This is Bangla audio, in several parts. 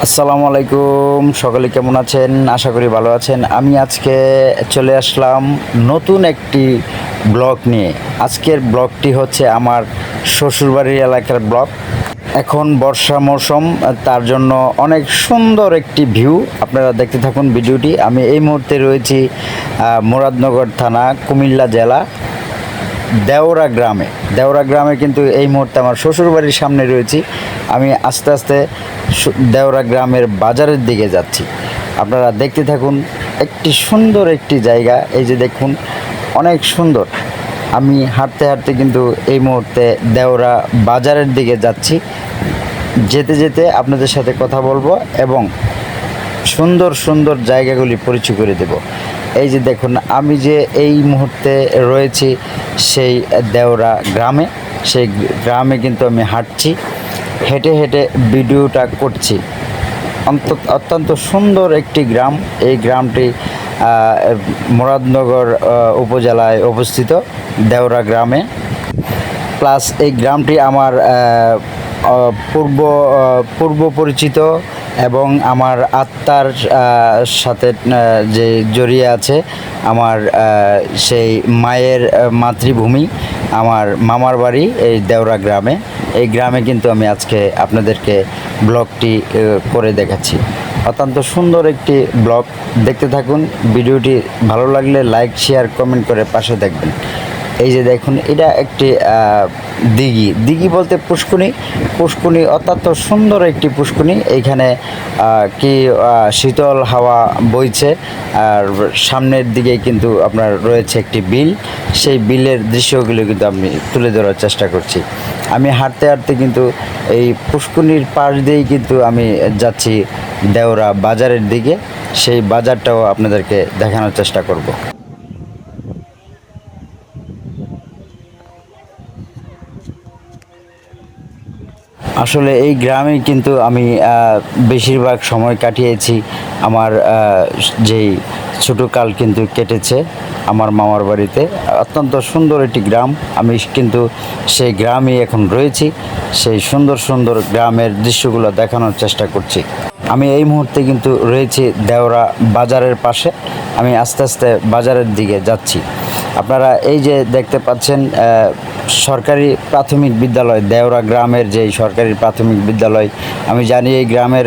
আসসালামু আলাইকুম, সকলে কেমন আছেন? আশা করি ভালো আছেন। আমি আজকে চলে আসলাম নতুন একটি ব্লগ নিয়ে। আজকের ব্লগটি হচ্ছে আমার শ্বশুরবাড়ির এলাকার ব্লগ। এখন বর্ষা মৌসুম, তার জন্য অনেক সুন্দর একটি ভিউ। আপনারা দেখতে থাকুন ভিডিওটি। আমি এই মুহূর্তে রয়েছি মুরাদনগর থানা, কুমিল্লা জেলা, দেওরা গ্রামে কিন্তু এই মুহূর্তে আমার শ্বশুরবাড়ির সামনে রয়েছি। আমি আস্তে আস্তে দেওরা গ্রামের বাজারের দিকে যাচ্ছি। আপনারা দেখতে থাকুন। একটি সুন্দর একটি জায়গা, এই যে দেখুন, অনেক সুন্দর। আমি হাঁটতে হাঁটতে কিন্তু এই মুহূর্তে দেওরা বাজারের দিকে যাচ্ছি। যেতে যেতে আপনাদের সাথে কথা বলবো এবং সুন্দর সুন্দর জায়গাগুলি পরিচয় করে দেব। এই যে দেখুন, আমি যে এই মুহূর্তে রয়েছি সেই দেওরা গ্রামে। সেই গ্রামে কিন্তু আমি হাঁটছি, হেঁটে হেঁটে ভিডিওটা করছি। অত্যন্ত সুন্দর একটি গ্রাম। এই গ্রামটি মুরাদনগর উপজেলায় অবস্থিত, দেওরা গ্রামে। প্লাস এই গ্রামটি আমার পূর্ব পরিচিত এবং আমার আত্মার সাথে যে জড়িয়ে আছে। আমার সেই মায়ের মাতৃভূমি, আমার মামার বাড়ি এই দেওরা গ্রামে। এই গ্রামে কিন্তু আমি আজকে আপনাদেরকে ব্লগটি করে দেখাচ্ছি। অত্যন্ত সুন্দর একটি ব্লগ, দেখতে থাকুন। ভিডিওটি ভালো লাগলে লাইক, শেয়ার, কমেন্ট করে পাশে দেখবেন। এই যে দেখুন, এটা একটি দিঘি বলতে পুষ্কুনি, অত্যন্ত সুন্দর একটি পুষ্কুনি। এইখানে কি শীতল হাওয়া বইছে। আর সামনের দিকে কিন্তু আপনার রয়েছে একটি বিল। সেই বিলের দৃশ্যগুলো কিন্তু আমি তুলে ধরার চেষ্টা করছি। আমি হাঁটতে হাঁটতে কিন্তু এই পুষ্কুনির পাশ দিয়েই কিন্তু আমি যাচ্ছি দেওরা বাজারের দিকে। সেই বাজারটাও আপনাদেরকে দেখানোর চেষ্টা করব। আসলে এই গ্রামে কিন্তু আমি বেশিরভাগ সময় কাটিয়েছি। আমার যেই ছোটোকাল কিন্তু কেটেছে আমার মামার বাড়িতে। অত্যন্ত সুন্দর একটি গ্রাম। আমি কিন্তু সেই গ্রামেই এখন রয়েছি। সেই সুন্দর সুন্দর গ্রামের দৃশ্যগুলো দেখানোর চেষ্টা করছি। আমি এই মুহূর্তে কিন্তু রয়েছি দেওরা বাজারের পাশে। আমি আস্তে আস্তে বাজারের দিকে যাচ্ছি। আপনারা এই যে দেখতে পাচ্ছেন সরকারি প্রাথমিক বিদ্যালয়, দেওরা গ্রামের যেই সরকারি প্রাথমিক বিদ্যালয়। আমি জানি এই গ্রামের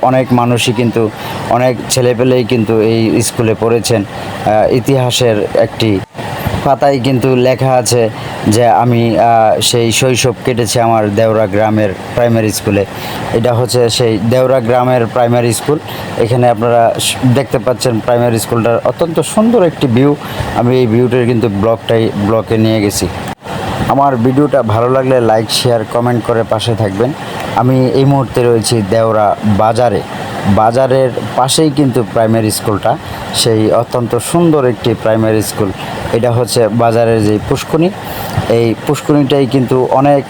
অনেক মানুষই কিন্তু, অনেক ছেলেপেলেই কিন্তু এই স্কুলে পড়েছেন। ইতিহাসের একটি পাতায় কিন্তু লেখা আছে যে আমি সেই শৈশব কেটেছে আমার দেওরা গ্রামের প্রাইমারি স্কুলে। এটা হচ্ছে সেই দেওরা গ্রামের প্রাইমারি স্কুল। এখানে আপনারা দেখতে পাচ্ছেন প্রাইমারি স্কুলটার অত্যন্ত সুন্দর একটি ভিউ। আমি এই ভিউটার কিন্তু ব্লকে নিয়ে গেছি। আমার ভিডিওটা ভালো লাগলে লাইক, শেয়ার, কমেন্ট করে পাশে থাকবেন। আমি এই মুহূর্তে রয়েছি দেওরা বাজারের পাশেই কিন্তু প্রাইমারি স্কুলটা। সেই অত্যন্ত সুন্দর একটি প্রাইমারি স্কুল। এটা হচ্ছে বাজারের যে পুষ্কুনি। এই পুষ্কুনিটাই কিন্তু অনেক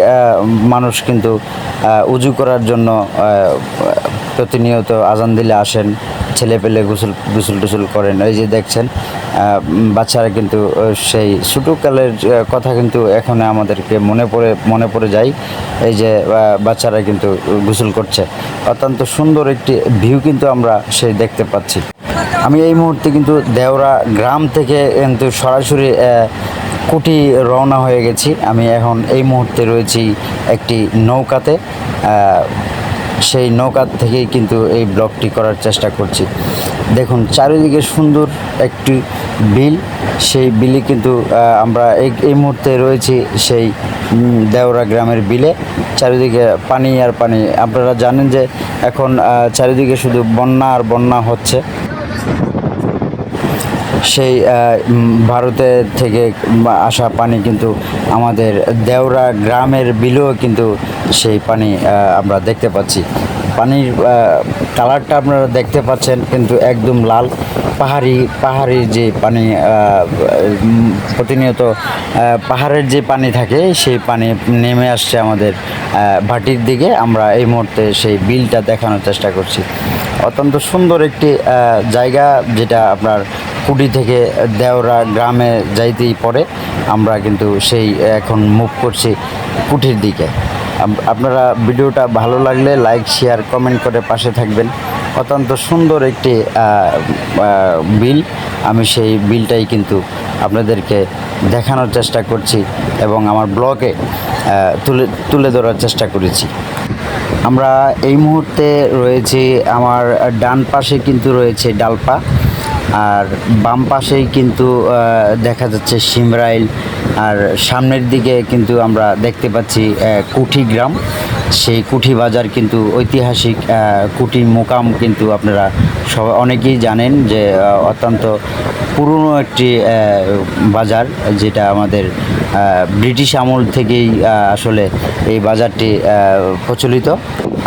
মানুষ কিন্তু উজু করার জন্য প্রতিনিয়ত আজান দিলে আসেন। ছেলেপেলে গোসল টোসল করেন। এই যে দেখছেন বাচ্চারা কিন্তু সেই ছোটোকালের কথা কিন্তু এখন আমাদেরকে মনে পড়ে যায়। এই যে বাচ্চারা কিন্তু গোসল করছে। অত্যন্ত সুন্দর একটি ভিউ কিন্তু আমরা সেই দেখতে পাচ্ছি। আমি এই মুহূর্তে কিন্তু দেওরা গ্রাম থেকে কিন্তু সরাসরি কুটি রওনা হয়ে গেছি। আমি এখন এই মুহূর্তে রয়েছি একটি নৌকাতে। সেই নৌকা থেকেই কিন্তু এই ব্লগটি করার চেষ্টা করছি। দেখুন চারিদিকে সুন্দর একটি বিল। সেই বিলে কিন্তু আমরা এই মুহূর্তে রয়েছি সেই দেওরা গ্রামের বিলে। চারিদিকে পানি আর পানি। আপনারা জানেন যে এখন চারিদিকে শুধু বন্যা আর বন্যা হচ্ছে। সেই ভারতের থেকে আসা পানি কিন্তু আমাদের দেওরা গ্রামের বিলেও কিন্তু সেই পানি আমরা দেখতে পাচ্ছি। পানির কালারটা আপনারা দেখতে পাচ্ছেন কিন্তু একদম লাল। পাহাড়ি যে পানি, প্রতিনিয়ত পাহাড়ের যে পানি থাকে সেই পানি নেমে আসছে আমাদের ভাটির দিকে। আমরা এই মুহূর্তে সেই বিলটা দেখানোর চেষ্টা করছি। অত্যন্ত সুন্দর একটি জায়গা, যেটা আপনার কুটি থেকে দেওরা গ্রামে যাইতেই পড়ে। আমরা কিন্তু সেই এখন মুভ করছি কুটির দিকে। আপনারা ভিডিওটা ভালো লাগলে লাইক শেয়ার কমেন্ট করে পাশে থাকবেন। অত্যন্ত সুন্দর একটি বিল, আমি সেই বিলটাই কিন্তু আপনাদেরকে দেখানোর চেষ্টা করছি এবং আমার ব্লগে তুলে ধরার চেষ্টা করেছি। আমরা এই মুহূর্তে রয়েছি, আমার ডান পাশে কিন্তু রয়েছে ডালপা, আর বাম পাশেই কিন্তু দেখা যাচ্ছে শিমরাইল, আর সামনের দিকে কিন্তু আমরা দেখতে পাচ্ছি কুঠি গ্রাম। সেই কুঠি বাজার কিন্তু ঐতিহাসিক কুঠি মোকাম কিন্তু আপনারা অনেকেই জানেন যে অত্যন্ত পুরনো একটি বাজার, যেটা আমাদের ব্রিটিশ আমল থেকেই আসলে এই বাজারটি প্রচলিত।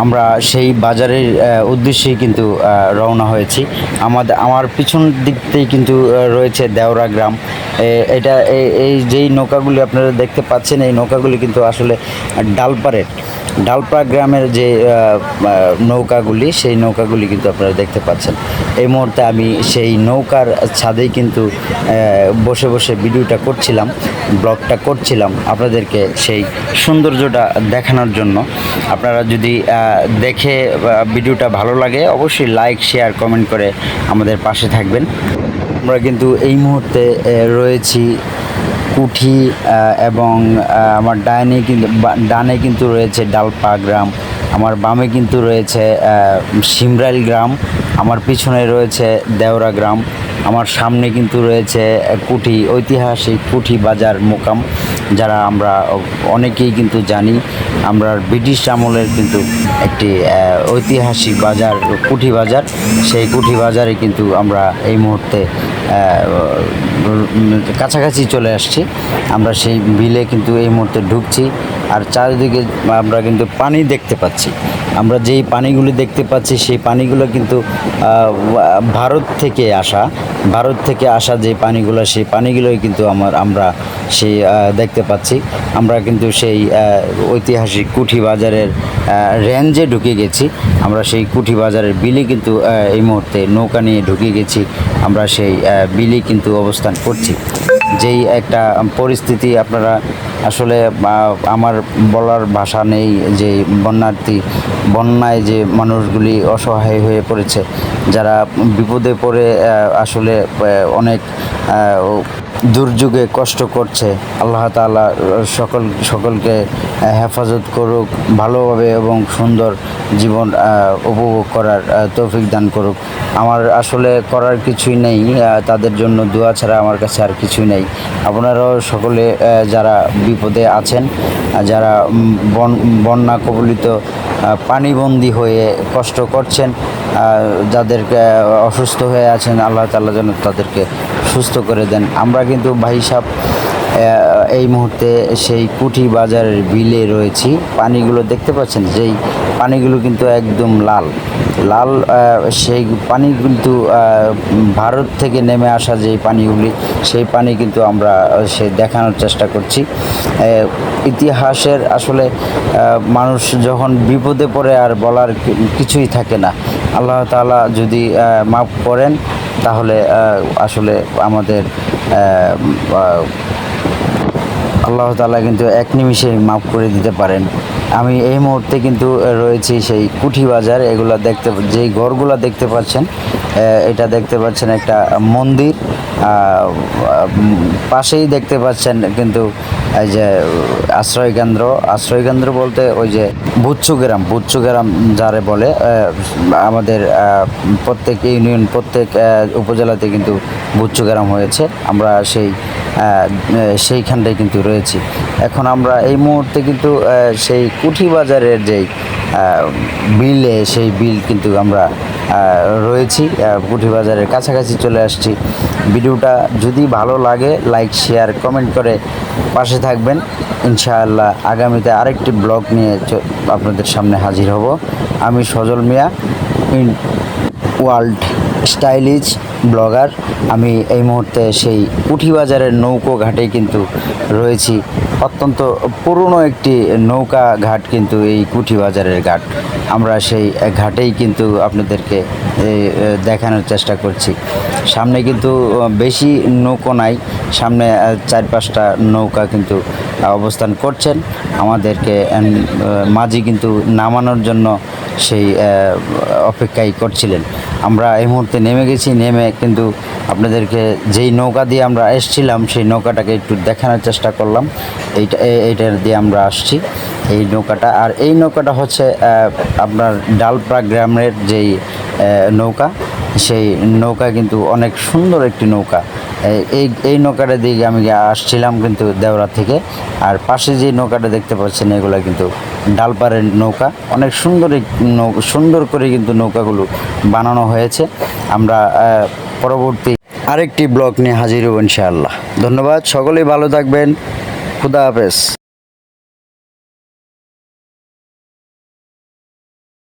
আমরা সেই বাজারের উদ্দেশ্যেই কিন্তু রওনা হয়েছি। আমার পিছন দিকতেই কিন্তু রয়েছে দেওরা গ্রাম। এটা এই যেই নৌকাগুলি আপনারা দেখতে পাচ্ছেন, এই নৌকাগুলি কিন্তু আসলে ডালপা গ্রামের যে নৌকাগুলি, সেই নৌকাগুলি কিন্তু আপনারা দেখতে পাচ্ছেন। এই মুহূর্তে আমি সেই নৌকার ছাদেই কিন্তু বসে বসে ভিডিওটা করছিলাম, ব্লগটা করছিলাম আপনাদেরকে সেই সৌন্দর্যটা দেখানোর জন্য। আপনারা যদি দেখে ভিডিওটা ভালো লাগে অবশ্যই লাইক শেয়ার কমেন্ট করে আমাদের পাশে থাকবেন। আমরা কিন্তু এই মুহূর্তে রয়েছি কুঠি এবং আমার ডানে কিন্তু রয়েছে ডালপা গ্রাম, আমার বামে কিন্তু রয়েছে শিমরাইল গ্রাম, আমার পিছনে রয়েছে দেওরা গ্রাম, আমার সামনে কিন্তু রয়েছে কুঠি, ঐতিহাসিক কুঠি বাজার মোকাম, যারা আমরা অনেকেই কিন্তু জানি। আমরা ব্রিটিশ আমলের কিন্তু একটি ঐতিহাসিক বাজার কুঠি বাজার, সেই কুঠি বাজারে কিন্তু আমরা এই মুহূর্তে কাছাকাছি চলে আসছি। আমরা সেই বিলে কিন্তু এই মুহূর্তে ঢুকছি, আর চারিদিকে আমরা কিন্তু পানি দেখতে পাচ্ছি। আমরা যেই পানিগুলি দেখতে পাচ্ছি সেই পানিগুলো কিন্তু ভারত থেকে আসা যে পানিগুলো, সেই পানিগুলোই কিন্তু আমরা সেই দেখতে পাচ্ছি। আমরা কিন্তু সেই ঐতিহাসিক কুঠি বাজারের রেঞ্জে ঢুকে গেছি। আমরা সেই কুঠি বাজারের বিলে কিন্তু এই মুহূর্তে নৌকা নিয়ে ঢুকে গেছি। আমরা সেই বিলে কিন্তু অবস্থান করছি। যেই একটা পরিস্থিতি আপনারা আসলে আমার বলার ভাষা নেই, যে বন্যায় যে মানুষগুলি অসহায় হয়ে পড়েছে, যারা বিপদে পড়ে আসলে অনেক দুর্যোগে কষ্ট করছে। আল্লাহ তাআলা সকলকে হেফাজত করুক, ভালোভাবে এবং সুন্দর জীবন উপভোগ করার তৌফিক দান করুক। আমার আসলে করার কিছুই নেই, তাদের জন্য দোয়া ছাড়া আমার কাছে আর কিছুই নেই। আপনারাও সকলে যারা বিপদে আছেন, যারা বন্যা কবলিত পানিবন্দী হয়ে কষ্ট করছেন, যাদেরকে অসুস্থ হয়ে আছেন, আল্লাহ তাআলা যেন তাদেরকে সুস্থ করে দেন। আমরা কিন্তু ভাই সাহেব এই মুহূর্তে সেই কুঠি বাজারের বিলে রয়েছি। পানিগুলো দেখতে পাচ্ছেন, যেই পানিগুলো কিন্তু একদম লাল, সেই পানি কিন্তু ভারত থেকে নেমে আসা যেই পানিগুলি, সেই পানি কিন্তু আমরা দেখানোর চেষ্টা করছি। ইতিহাসের আসলে মানুষ যখন বিপদে পড়ে আর বলার কিছুই থাকে না। আল্লাহ তাআলা যদি মাফ করেন তাহলে আসলে আমাদের আল্লাহ তাআলা কিন্তু এক নিমিষেই মাফ করে দিতে পারেন। আমি এই মুহূর্তে কিন্তু রয়েছি সেই কুঠি বাজার। এগুলো যেই ঘরগুলো দেখতে পাচ্ছেন, এটা দেখতে পাচ্ছেন একটা মন্দির, পাশেই দেখতে পাচ্ছেন কিন্তু এই যে আশ্রয়কেন্দ্র বলতে ওই যে বুচ্চু গ্রাম যারে বলে, আমাদের প্রত্যেক ইউনিয়ন, প্রত্যেক উপজেলাতে কিন্তু বুচ্চু গ্রাম হয়েছে। আমরা সেইখানটায় কিন্তু রয়েছি। এখন আমরা এই মুহূর্তে কিন্তু সেই কুঠি বাজারের যেই সেই বিল কিন্তু আমরা রয়েছি, কুঠি বাজারের কাছাকাছি চলে আসছি। ভিডিওটা যদি ভালো লাগে লাইক শেয়ার কমেন্ট করে পাশে থাকবেন। ইনশাআল্লাহ আগামীতে আরেকটি ব্লগ নিয়ে আপনাদের সামনে হাজির হব। আমি সজল মিয়া, ওয়ার্ল্ড স্টাইলিশ ব্লগার। আমি এই মুহূর্তে সেই কুঠি বাজারের নৌকো ঘাটে কিন্তু রয়েছি। অত্যন্ত পুরনো একটি নৌকা ঘাট কিন্তু এই কুঠি বাজারের ঘাট। আমরা সেই ঘাটেই কিন্তু আপনাদেরকে দেখানোর চেষ্টা করছি। সামনে কিন্তু বেশি নৌকো নাই, সামনে 4-5টা নৌকা কিন্তু অবস্থান করছেন। আমাদেরকে মাঝি কিন্তু নামানোর জন্য সেই অপেক্ষাই করছিলেন। আমরা এই মুহূর্তে নেমে গেছি, নেমে কিন্তু আপনাদেরকে যেই নৌকা দিয়ে আমরা এসছিলাম সেই নৌকাটাকে একটু দেখানোর চেষ্টা করলাম। এইটার দিয়ে আমরা আসছি, এই নৌকাটা। আর এই নৌকাটা হচ্ছে আপনার ডালপাড়া গ্রামের যেই নৌকা, সেই নৌকা কিন্তু অনেক সুন্দর একটি নৌকা। এই নৌকাটা দিকে আমি আসছিলাম কিন্তু দেওরা থেকে। আর পাশে যে নৌকাটা দেখতে পাচ্ছেন এগুলো কিন্তু ডালপাড়ের নৌকা। অনেক সুন্দর করে কিন্তু নৌকাগুলো বানানো হয়েছে। আমরা পরবর্তী আরেকটি ব্লগ নিয়ে হাজির হব ইনশাআল্লাহ। ধন্যবাদ, সকলেই ভালো থাকবেন। খুদা হাফেজ।